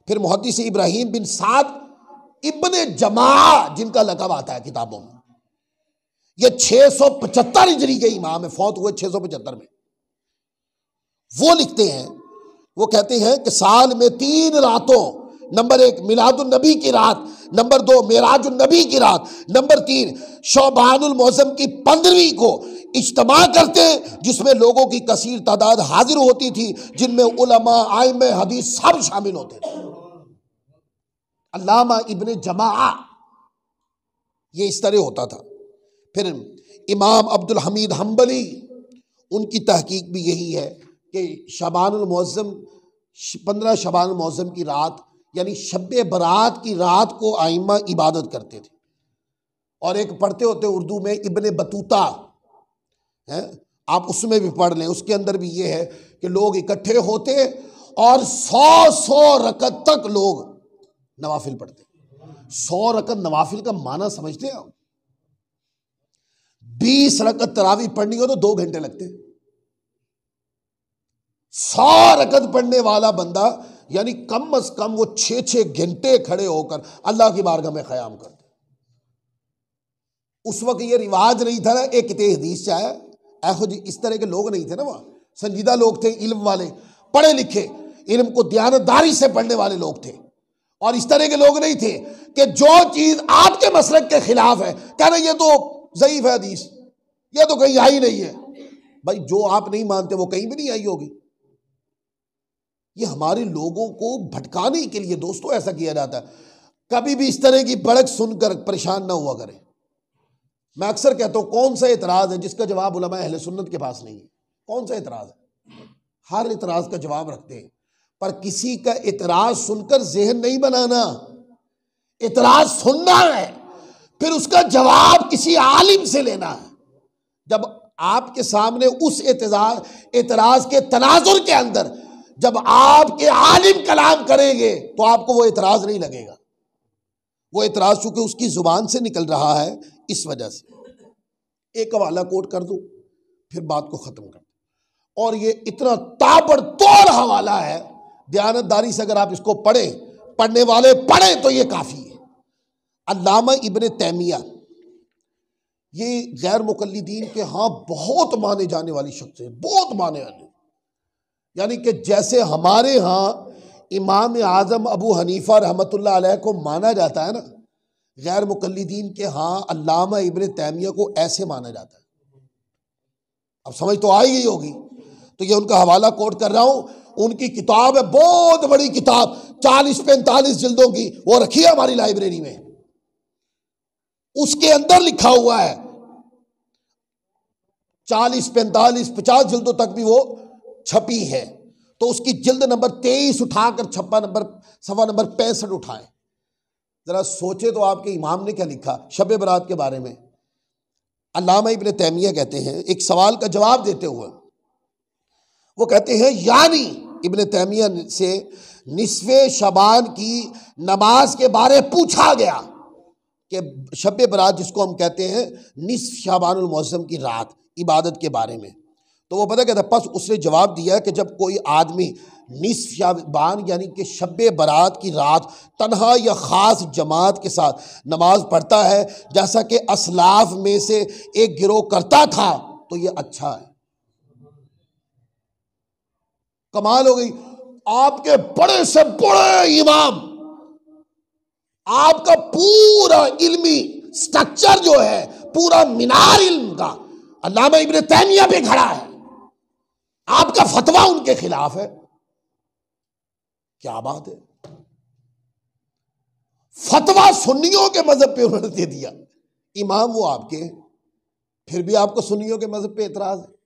फिर मुहद्दिस इब्राहीम बिन साद इब्ने जमा, जिनका लक़ब आता है किताबों में, ये 675 हिजरी के इमाम है, फौत हुए 675 में। वो लिखते हैं, वो कहते हैं कि साल में 3 रातों, नंबर 1 मिलादुन नबी की रात, नंबर 2 मेराजुन नबी की रात, नंबर 3 शौबानुल मौसम की 15वीं को इज्तिमा करते, जिसमें लोगों की कसीर तादाद हाजिर होती थी, जिनमें उलमा आइम्मे हदीस सब शामिल होते थे। अल्लामा इब्ने जमा ये इस तरह होता था। फिर इमाम अब्दुल हमीद हम्बली, उनकी तहकीक भी यही है कि शबानुल मुअज़्ज़म 15 शबानुल मुअज़्ज़म की रात यानी शब्बे बरात की रात को आइम्मा इबादत करते थे। और एक पढ़ते होते उर्दू में इब्ने बतूता है, आप उसमें भी पढ़ लें, उसके अंदर भी ये है कि लोग इकट्ठे होते और 100 रकत तक लोग नवाफिल पढ़ते। 100 रकत नवाफिल का माना समझते हैं आप? 20 रकत तरावी पढ़नी हो तो 2 घंटे लगते। 100 रकत पढ़ने वाला बंदा यानी कम अज कम वो 6-6 घंटे खड़े होकर अल्लाह की बारगाह में क़याम करते। उस वक्त ये रिवाज नहीं था ना, एक किते हदीस चाहे ऐहो जी, इस तरह के लोग नहीं थे ना, वहाँ संजीदा लोग थे, इल्म वाले, पढ़े लिखे, इल्म को दयानतदारी से पढ़ने वाले लोग थे। और इस तरह के लोग नहीं थे कि जो चीज आपके मसलक के खिलाफ है कहना ये तो ज़ईफ है हदीस, ये तो कहीं आई नहीं है। भाई जो आप नहीं मानते वो कहीं भी नहीं आई होगी। ये हमारे लोगों को भटकाने के लिए दोस्तों ऐसा किया जाता है। कभी भी इस तरह की भड़क सुनकर परेशान ना हुआ करें। मैं अक्सर कहता हूं कौन सा एतराज है जिसका जवाब उलमा अहले सुन्नत के पास नहीं है? कौन सा एतराज है? हर एतराज का जवाब रखते हैं, पर किसी का एतराज सुनकर जहन नहीं बनाना। एतराज सुनना है, फिर उसका जवाब किसी आलिम से लेना है। जब आपके सामने उस एतराज के तनाजुर के अंदर जब आपके आलिम कलाम करेंगे तो आपको वो एतराज नहीं लगेगा। वो एतराज चूंकि उसकी जुबान से निकल रहा है, इस वजह से एक हवाला कोट कर दूं फिर बात को खत्म कर दूं। और ये इतना ताबड़तोड़ हवाला है, दयानतदारी से अगर आप इसको पढ़ने वाले पढ़ें तो ये काफी है। अल्लामा इब्ने तैमिया ये गैर मुकल्लिदीन के हाँ बहुत माने जाने वाली शख्स है, बहुत माने जाने, यानी कि जैसे हमारे यहाँ इमाम आज़म अबू हनीफा रहमतुल्लाह अलैह को माना जाता है ना, गैर मुकल्लिदीन के हाँ अल्लामा इब्ने तैमिया को ऐसे माना जाता है। अब समझ तो आई गई होगी। तो ये उनका हवाला कोट कर रहा हूं। उनकी किताब है, बहुत बड़ी किताब, 40-45 जिल्दों की, वो रखी है हमारी लाइब्रेरी में। उसके अंदर लिखा हुआ है 40-45-50 जिल्दों तक भी वो छपी है। तो उसकी जिल्द नंबर 23 उठाकर सफा नंबर 65 उठाएं। जरा सोचे तो आपके इमाम ने क्या लिखा शब बरात के बारे में। अल्लामा इब्ने तैमिया कहते हैं, एक सवाल का जवाब देते हुए वो कहते हैं, यानी इब्ने तैमिया से निस्फे शबान की नमाज के बारे पूछा गया कि शब बरात जिसको हम कहते हैं निस्फ शाबानुल मुअज़्ज़म की रात, इबादत के बारे में। तो वो पता कहता, बस उसने जवाब दिया कि जब कोई आदमी निस्फ शाबान यानी कि शब बरात की रात तन्हा या ख़ास जमात के साथ नमाज पढ़ता है जैसा कि असलाफ में से एक गिरोह करता था, तो ये अच्छा है। कमाल हो गई। आपके बड़े से बड़े इमाम, आपका पूरा इल्मी स्ट्रक्चर जो है, पूरा मीनार इल्म का अल्लामा इब्ने तैमिया पे खड़ा है, आपका फतवा उनके खिलाफ है। क्या बात है। फतवा सुन्नियों के मजहब पे उन्होंने दे दिया, इमाम वो आपके हैं, फिर भी आपको सुन्नियों के मजहब पे एतराज है।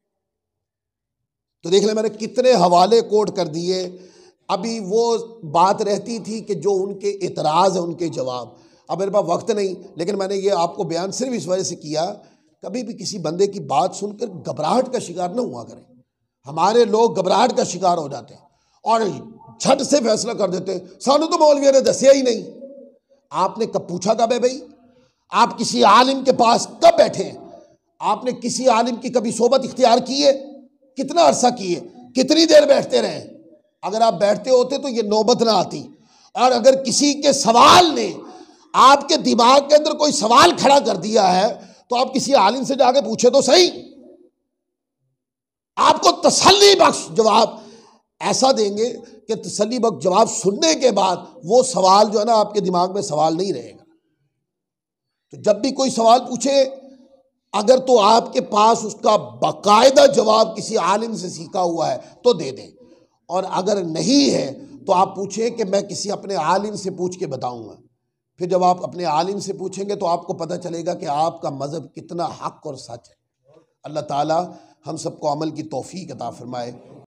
तो देख ले मैंने कितने हवाले कोट कर दिए। अभी वो बात रहती थी कि जो उनके एतराज़ है उनके जवाब। अब मेरे पास वक्त नहीं, लेकिन मैंने ये आपको बयान सिर्फ इस वजह से किया, कभी भी किसी बंदे की बात सुनकर घबराहट का शिकार न हुआ करें। हमारे लोग घबराहट का शिकार हो जाते हैं और झट से फैसला कर देते हैं, सानू तो मौलविया ने दसिया ही नहीं। आपने कब पूछा कब है भाई? आप किसी आलिम के पास कब बैठे हैं? आपने किसी आलिम की कभी सोबत इख्तियार की है? कितना अरसा की है? कितनी देर बैठते रहे? अगर आप बैठते होते तो ये नौबत ना आती। और अगर किसी के सवाल ने आपके दिमाग के अंदर कोई सवाल खड़ा कर दिया है तो आप किसी आलिम से जाके पूछे तो सही, आपको तसल्ली बख्श जवाब ऐसा देंगे कि तसल्ली बख्श जवाब सुनने के बाद वो सवाल जो है ना आपके दिमाग में सवाल नहीं रहेगा। तो जब भी कोई सवाल पूछे, अगर तो आपके पास उसका बाकायदा जवाब किसी आलिम से सीखा हुआ है तो दे दें, और अगर नहीं है तो आप पूछें कि मैं किसी अपने आलिम से पूछ के बताऊंगा। फिर जब आप अपने आलिम से पूछेंगे तो आपको पता चलेगा कि आपका मज़हब कितना हक और सच है। अल्लाह ताला हम सबको अमल की तौफीक अता फरमाए।